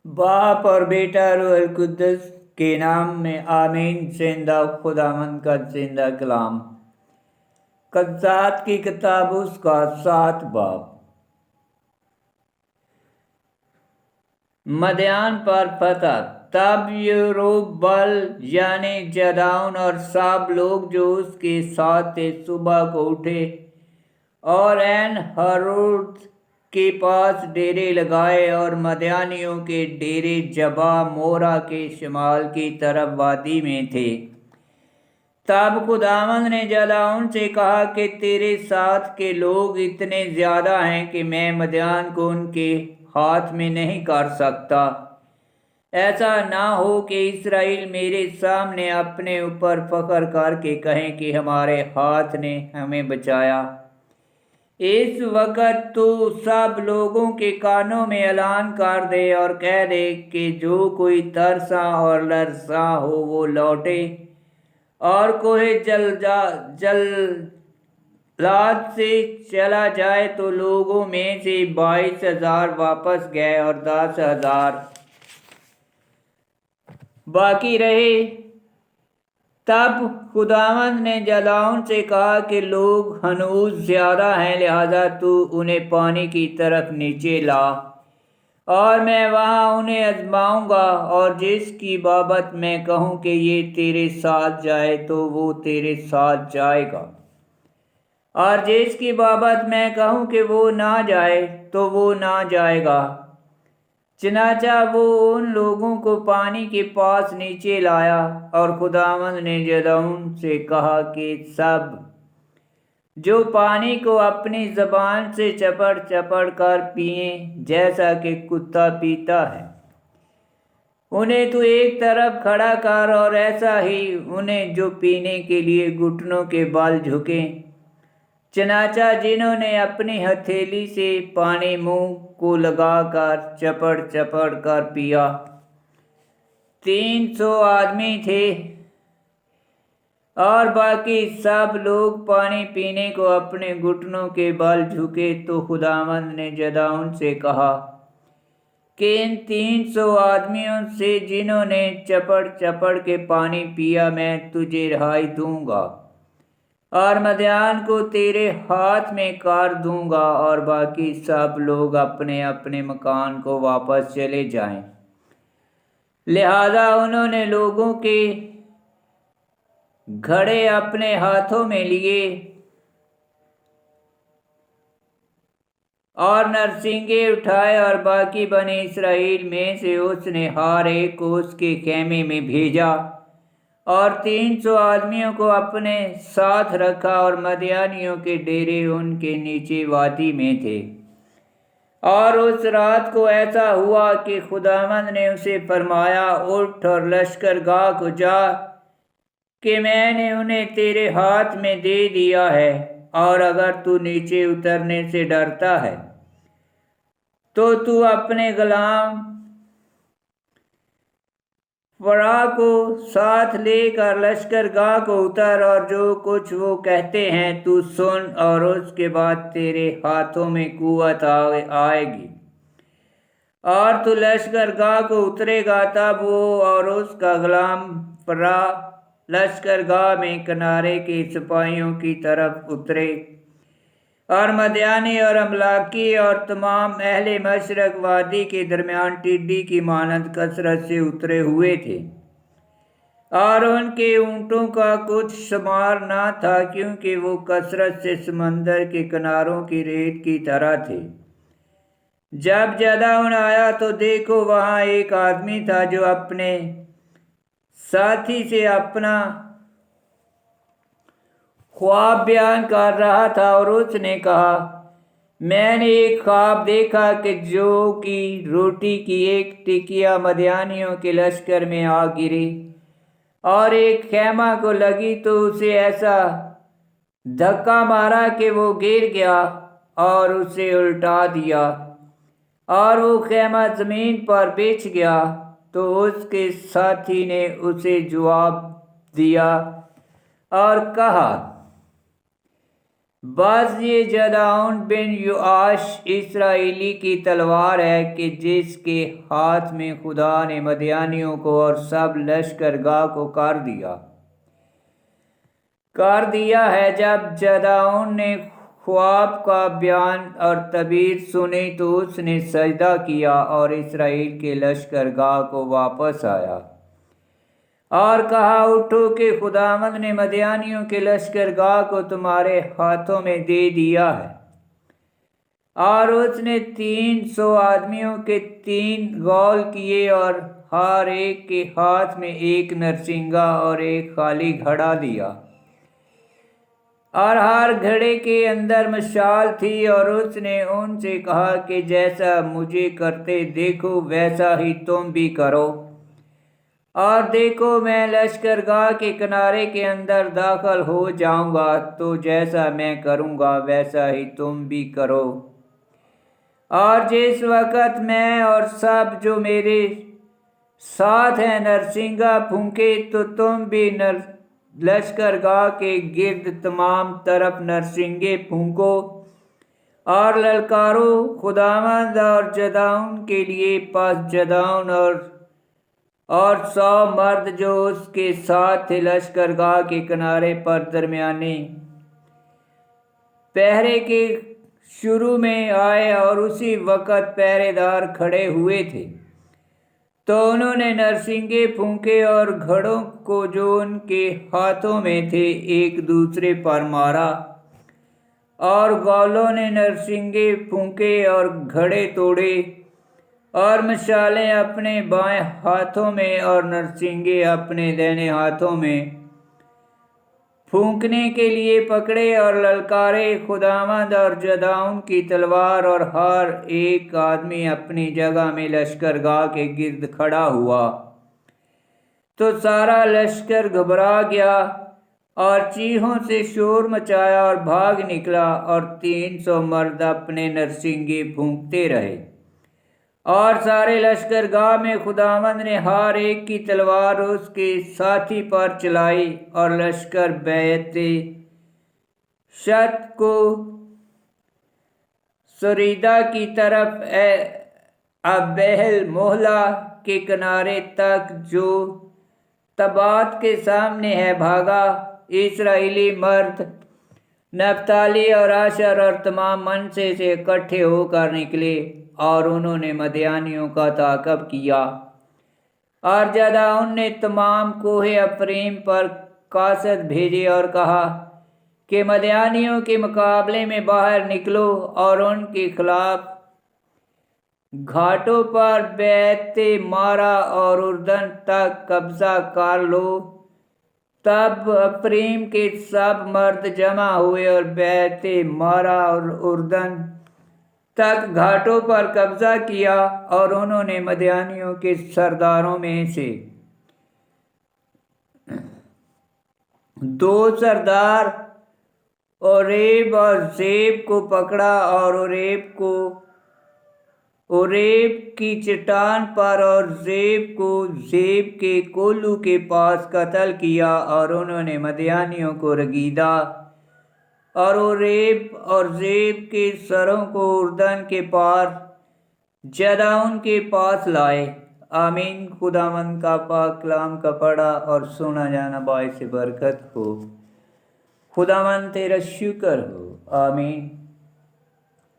बाप और बेटा रूहुल कुद्दस के नाम में आमीन। जिंदा खुदावंद का जिंदा कलाम। कज़ात की किताब उसका 7 बाब। मदयान पर फतह। तब यरूब्बाल यानी जदाऊन और सब लोग जो उसके साथ थे सुबह को उठे और एन हरोद के पास डेरे लगाए और मदयानियों के डेरे जबा मोरा के शुमाल की तरफ वादी में थे। तब खुदावंद ने जदाऊन से कहा कि तेरे साथ के लोग इतने ज्यादा हैं कि मैं मदयान को उनके हाथ में नहीं कर सकता। ऐसा ना हो कि इसराइल मेरे सामने अपने ऊपर फख्र करके कहें कि हमारे हाथ ने हमें बचाया। इस वक्त तू सब लोगों के कानों में ऐलान कर दे और कह दे कि जो कोई तरसा और लरसा हो वो लौटे और कोई जल्लाद से चला जाए। तो लोगों में से 22,000 वापस गए और 10,000 बाकी रहे। तब खुदावंद ने जदाऊन से कहा कि लोग हनूज ज्यादा हैं, लिहाजा तू उन्हें पानी की तरफ नीचे ला और मैं वहां उन्हें आजमाऊंगा। और जिसकी बाबत मैं कहूं कि ये तेरे साथ जाए तो वो तेरे साथ जाएगा, और जिसकी बाबत मैं कहूं कि वो ना जाए तो वो ना जाएगा। चनाचा वो उन लोगों को पानी के पास नीचे लाया और खुदावंद ने जदाऊन से कहा कि सब जो पानी को अपनी जबान से चपड़ चपड़ कर पिए जैसा कि कुत्ता पीता है, उन्हें तू एक तरफ खड़ा कर, और ऐसा ही उन्हें जो पीने के लिए घुटनों के बल झुके। चनाचा जिन्होंने अपनी हथेली से पानी मुंह को लगाकर चपड़ चपड़ कर पिया, 300 आदमी थे, और बाकी सब लोग पानी पीने को अपने घुटनों के बल झुके। तो खुदावंद ने जदाऊन से कहा कि इन 300 आदमियों से जिन्होंने चपड़ चपड़ के पानी पिया मैं तुझे रिहाई दूंगा और मदयान को तेरे हाथ में कर दूंगा, और बाकी सब लोग अपने अपने मकान को वापस चले जाएं। लिहाजा उन्होंने लोगों के घड़े अपने हाथों में लिए और नरसिंगे उठाए, और बाकी बने इस्राएल में से उसने हर एक को उसके खेमे में भेजा और 300 आदमियों को अपने साथ रखा। और मदयानियों के डेरे उनके नीचे वादी में थे। और उस रात को ऐसा हुआ कि खुदावंद ने उसे फरमाया, उठ और लश्करगाह को जा, कि मैंने उन्हें तेरे हाथ में दे दिया है। और अगर तू नीचे उतरने से डरता है तो तू अपने गुलाम फरा को साथ लेकर लश्करगाह को उतर, और जो कुछ वो कहते हैं तू सुन, और उसके बाद तेरे हाथों में कुव्वत आएगी और तू लश्करगाह को उतरेगा। तब वो और उसका गुलाम फरा लश्करगाह में किनारे के सिपाहियों की तरफ उतरे, और मदयानी और अमलाकी और तमाम अहले मशरक वादी के दरमियान टिड्डी की मानद कसरत से उतरे हुए थे, और उनके ऊँटों का कुछ शुमार ना था, क्योंकि वो कसरत से समंदर के किनारों की रेत की तरह थे। जब जदाऊन आया तो देखो वहां एक आदमी था जो अपने साथी से अपना ख्वाब बयान कर रहा था, और उसने कहा, मैंने एक ख्वाब देखा कि जो की रोटी की एक टिकिया मदयानियों के लश्कर में आ गिरी और एक खेमा को लगी, तो उसे ऐसा धक्का मारा कि वो गिर गया और उसे उल्टा दिया, और वो खेमा जमीन पर बिछ गया। तो उसके साथी ने उसे जवाब दिया और कहा, بعض یہ جدعون بن یوآش اسرائیلی کی تلوار ہے کہ جس کے ہاتھ میں خدا نے مدیانیوں کو اور سب لشکرگاہ کو کر دیا ہے۔ جب جدعون نے خواب کا بیان اور تعبیر سنی تو اس نے سجدہ کیا اور اسرائیل کے لشکرگاہ کو واپس آیا اور کہا، اٹھو کہ خداوند نے مدیانیوں کے لشکرگاہ کو تمہارے ہاتھوں میں دے دیا ہے۔ اور اس نے 300 آدمیوں کے 3 غول کیے اور ہر ایک کے ہاتھ میں ایک نرسنگا اور ایک خالی گھڑا دیا، اور ہر گھڑے کے اندر مشال تھی، اور اس نے ان سے کہا کہ جیسا مجھے کرتے دیکھو ویسا ہی تم بھی کرو، اور دیکھو میں لشکرگاہ کے کنارے کے اندر داخل ہو جاؤں گا، تو جیسا میں کروں گا ویسا ہی تم بھی کرو۔ اور جس وقت میں اور سب جو میرے ساتھ ہیں نرسنگا پھونکے تو تم بھی لشکرگاہ کے گرد تمام طرف نرسنگے پھونکو اور للکارو خداوند اور جدعون کے لیے۔ پس جدعون اور 100 مرد جو اس کے ساتھ تھے لشکرگاہ کے کنارے پر درمیانے پہرے کے شروع میں آئے، اور اسی وقت پہرے دار کھڑے ہوئے تھے، تو انہوں نے نرسنگے پھونکے اور گھڑوں کو جو ان کے ہاتھوں میں تھے ایک دوسرے پر مارا، اور غولوں نے نرسنگے پھونکے اور گھڑے توڑے، اور مشالیں اپنے بائیں ہاتھوں میں اور نرسنگے اپنے دائیں ہاتھوں میں پھونکنے کے لیے پکڑے، اور للکارے خداوند اور جدعون کی تلوار، اور ہر ایک آدمی اپنی جگہ میں لشکرگاہ کے گرد کھڑا ہوا۔ تو سارا لشکر گھبرا گیا اور چیخوں سے شور مچایا اور بھاگ نکلا، اور 300 مرد اپنے نرسنگے پھونکتے رہے، اور سارے لشکرگاہ میں خداوند نے ہر ایک کی تلوار اس کے ساتھی پر چلائی، اور لشکر بیت شت کو سریدا کی طرف ابیل محلہ کے کنارے تک جو تبات کے سامنے ہے بھاگا۔ اسرائیلی مرد نپتالی اور آشر اور تمام منسے سے اکٹھے ہو کر نکلے، اور انہوں نے مدیانیوں کا تعاقب کیا، اور جدعون نے تمام کوہ افریم پر قاصد بھیجے اور کہا کہ مدیانیوں کے مقابلے میں باہر نکلو اور ان کے خلاف گھاٹوں پر بیت مارا اور اردن تک قبضہ کر لو۔ تب افریم کے سب مرد جمع ہوئے اور بیت مارا اور اردن تک گھاٹوں پر قبضہ کیا، اور انہوں نے مدیانیوں کے سرداروں میں سے 2 سردار اوریب اور زیب کو پکڑا، اور اوریب کی چٹان پر اور زیب کو زیب کے کولو کے پاس قتل کیا، اور انہوں نے مدیانیوں کو رگیدا، اور اوریب اور زیب کے سروں کو اردن کے پار جدعون کے پاس لائے۔ آمین۔ خداوند کا پاک کلام کا پڑھا اور سنا جانا باعث برکت ہو۔ خداوند تیرا شکر ہو۔ آمین۔